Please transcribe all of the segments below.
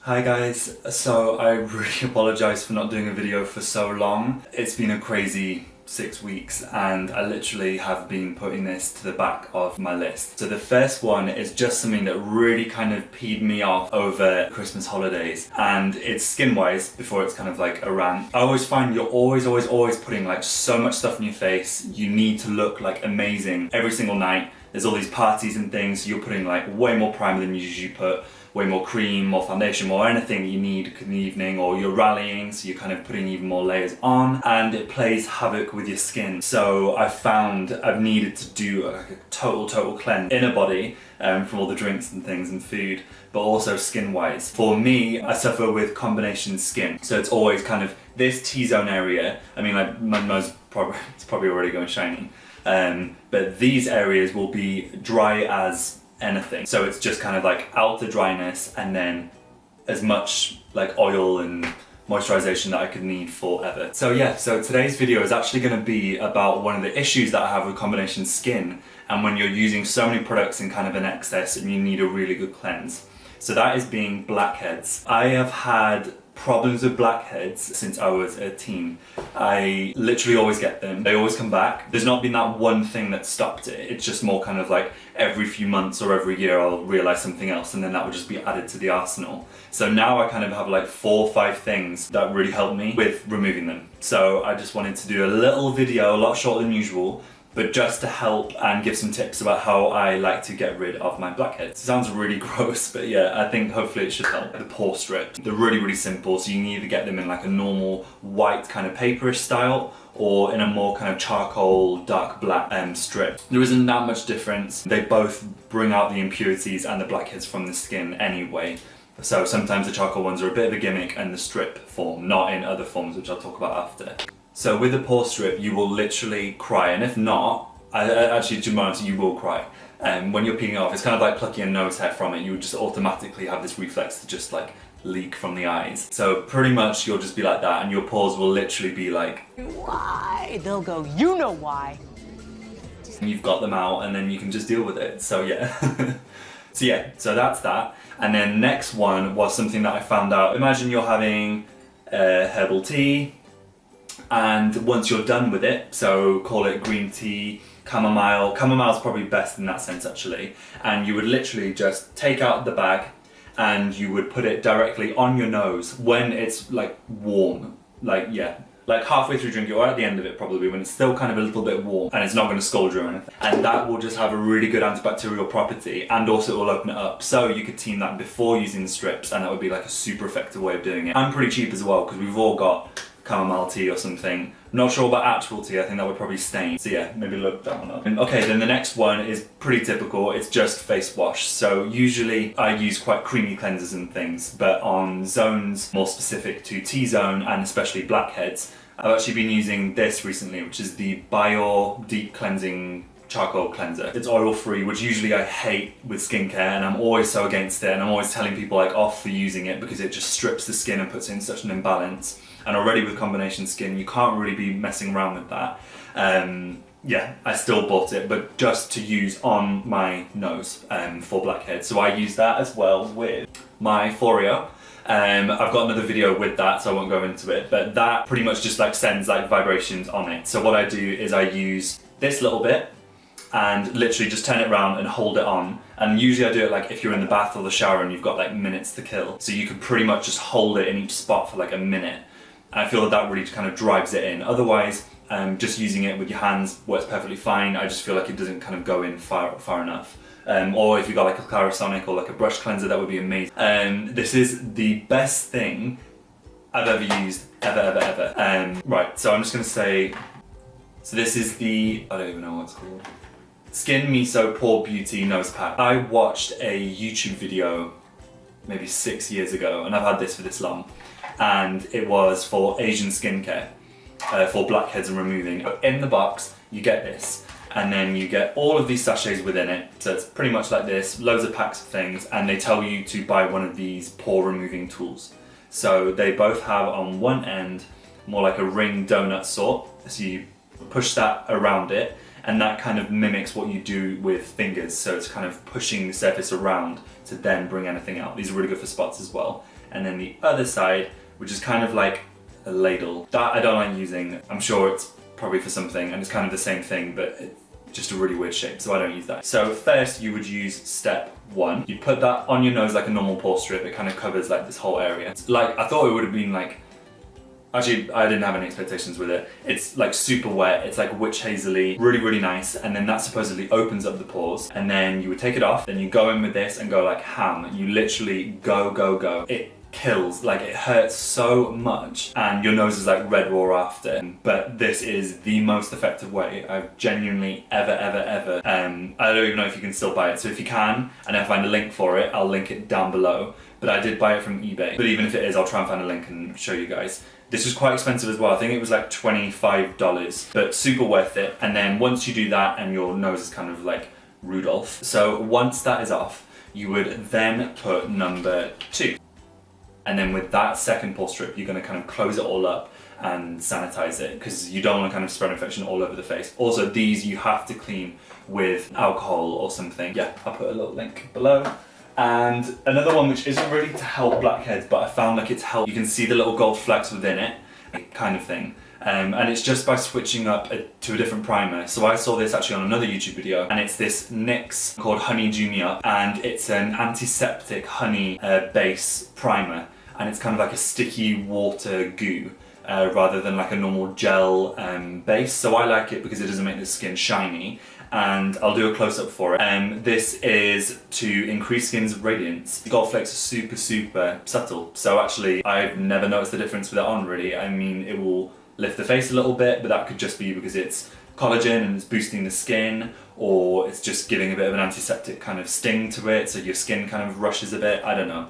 Hi guys, so I really apologise for not doing a video for so long. It's been a crazy 6 weeks and I literally have been putting this to the back of my list. So the first one is just something that really kind of peed me off over Christmas holidays, and it's skin wise before it's kind of like a rant. I always find you're always putting like so much stuff in your face. You need to look like amazing every single night. There's all these parties and things, so you're putting like way more primer than you usually put, way more cream, more foundation, more anything you need in the evening, or you're rallying, so you're kind of putting even more layers on, and it plays havoc with your skin. So I found I've needed to do like a total cleanse, inner body, from all the drinks and things and food, but also skin wise. For me, I suffer with combination skin, so it's always kind of this T-zone area. I mean, like my nose it's probably already going shiny, but these areas will be dry as anything. So it's just kind of like outer dryness and then as much like oil and moisturization that I could need forever. So yeah, so today's video is actually going to be about one of the issues that I have with combination skin, and when you're using so many products in kind of an excess and you need a really good cleanse. So that is being blackheads. I have had problems with blackheads since I was a teen. I literally always get them. They always come back. There's not been that one thing that stopped it. It's just more kind of like every few months or every year I'll realize something else, and then that would just be added to the arsenal. So now I kind of have like 4 or 5 things that really help me with removing them. So I just wanted to do a little video, a lot shorter than usual, but just to help and give some tips about how I like to get rid of my blackheads. It sounds really gross, but yeah, I think hopefully it should help. The Pore Strips, they're really simple, so you can either get them in like a normal white kind of paperish style, or in a more kind of charcoal dark black strip. There isn't that much difference. They both bring out the impurities and the blackheads from the skin anyway. So sometimes the charcoal ones are a bit of a gimmick in the strip form, not in other forms, which I'll talk about after. So with the Pore Strip, you will literally cry, and if not, actually to be honest, you will cry. When you're peeling it off, it's kind of like plucking a nose hair from it. You would just automatically have this reflex to just like leak from the eyes. So pretty much you'll just be like that, and your pores will literally be like, why? They'll go, you know why. And you've got them out, and then you can just deal with it. So yeah. So that's that. And then next one was something that I found out. Imagine you're having herbal tea, and once you're done with it, so call it green tea, chamomile's probably best in that sense actually, and you would literally just take out the bag and you would put it directly on your nose when it's like warm, like halfway through drinking, or at the end of it probably, when it's still kind of a little bit warm and it's not going to scald you or anything. And that will just have a really good antibacterial property, and also it will open it up. So you could team that before using the strips, and that would be like a super effective way of doing it. And pretty cheap as well, because we've all got chamomile tea or something. Not sure about actual tea, I think that would probably stain. So yeah, maybe look that one up. Okay, then the next one is pretty typical. It's just face wash. So usually I use quite creamy cleansers and things, but on zones more specific to T-zone and especially blackheads, I've actually been using this recently, which is the Bio Deep Cleansing Charcoal Cleanser. It's oil free, which usually I hate with skincare, and I'm always so against it, and I'm always telling people like off for using it because it just strips the skin and puts it in such an imbalance. And already with combination skin, you can't really be messing around with that. Yeah, I still bought it, but just to use on my nose for blackheads. So I use that as well with my Foreo. I've got another video with that, so I won't go into it, but that pretty much just like sends like vibrations on it. So what I do is I use this little bit and literally just turn it around and hold it on. And usually I do it like if you're in the bath or the shower and you've got like minutes to kill. So you could pretty much just hold it in each spot for like a minute. And I feel that really kind of drives it in. Otherwise, just using it with your hands works perfectly fine. I just feel like it doesn't kind of go in far enough. Or if you've got like a Clarisonic or like a brush cleanser, that would be amazing. This is the best thing I've ever used, ever. Right, so I'm just gonna say, so this is the, I don't even know what it's called. Skin Miso Pore Beauty Nose Pack. I watched a YouTube video maybe 6 years ago, and I've had this for this long. And it was for Asian skincare, for blackheads and removing. In the box, you get this, and then you get all of these sachets within it. So it's pretty much like this, loads of packs of things, and they tell you to buy one of these pore removing tools. So they both have on one end more like a ring donut sort, so you push that around it, and that kind of mimics what you do with fingers, so it's kind of pushing the surface around to then bring anything out. These are really good for spots as well. and then the other side, which is kind of like a ladle. That I don't like using. I'm sure it's probably for something, and it's kind of the same thing, but it's just a really weird shape, so I don't use that. So first you would use step 1. You put that on your nose like a normal pore strip. It kind of covers like this whole area. It's like, I thought it would have been like, actually I didn't have any expectations with it. It's like super wet, it's like witch hazily, really, really nice, and then that supposedly opens up the pores, and then you would take it off, then you go in with this and go like ham. You literally go, go, go. It kills, like it hurts so much, and your nose is like red raw after, but this is the most effective way I've genuinely ever I don't even know if you can still buy it, so if you can and I find a link for it, I'll link it down below, but I did buy it from eBay. But even if it is, I'll try and find a link and show you guys. This was quite expensive as well. I think it was like $25, but super worth it. And then once you do that and your nose is kind of like Rudolph, so once that is off, you would then put number 2. And then with that second pore strip, you're going to kind of close it all up and sanitize it, because you don't want to kind of spread infection all over the face. Also, these you have to clean with alcohol or something. Yeah, I'll put a little link below. And another one which isn't really to help blackheads, but I found like it's helped. You can see the little gold flecks within it, kind of thing. And it's just by switching up to a different primer. So I saw this actually on another YouTube video, and it's this NYX called Honey Dew Me Up, and it's an antiseptic honey base primer, and it's kind of like a sticky water goo rather than like a normal gel base. So I like it because it doesn't make the skin shiny, and I'll do a close-up for it. This is to increase skin's radiance. The gold flakes are super subtle, so actually I've never noticed the difference with it on really. I mean, it will lift the face a little bit, but that could just be because it's collagen and it's boosting the skin, or it's just giving a bit of an antiseptic kind of sting to it, so your skin kind of rushes a bit, I don't know.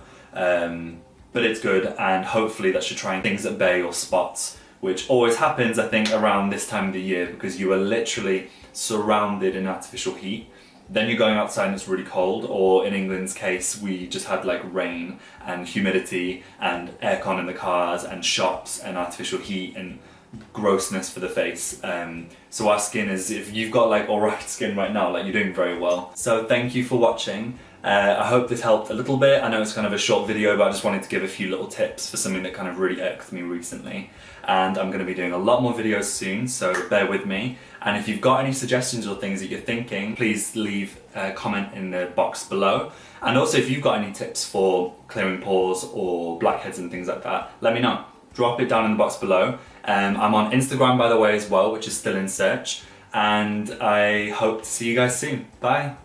But it's good, and hopefully that should try things at bay or spots, which always happens I think around this time of the year, because you are literally surrounded in artificial heat. Then you're going outside and it's really cold, or in England's case, we just had like rain and humidity and aircon in the cars and shops and artificial heat and grossness for the face. So our skin is, if you've got like alright skin right now, like you're doing very well. So thank you for watching. I hope this helped a little bit. I know it's kind of a short video, but I just wanted to give a few little tips for something that kind of really irked me recently. And I'm going to be doing a lot more videos soon, so bear with me. And if you've got any suggestions or things that you're thinking, please leave a comment in the box below. And also if you've got any tips for clearing pores or blackheads and things like that, let me know. Drop it down in the box below. I'm on Instagram by the way as well, which is still in search. And I hope to see you guys soon. Bye.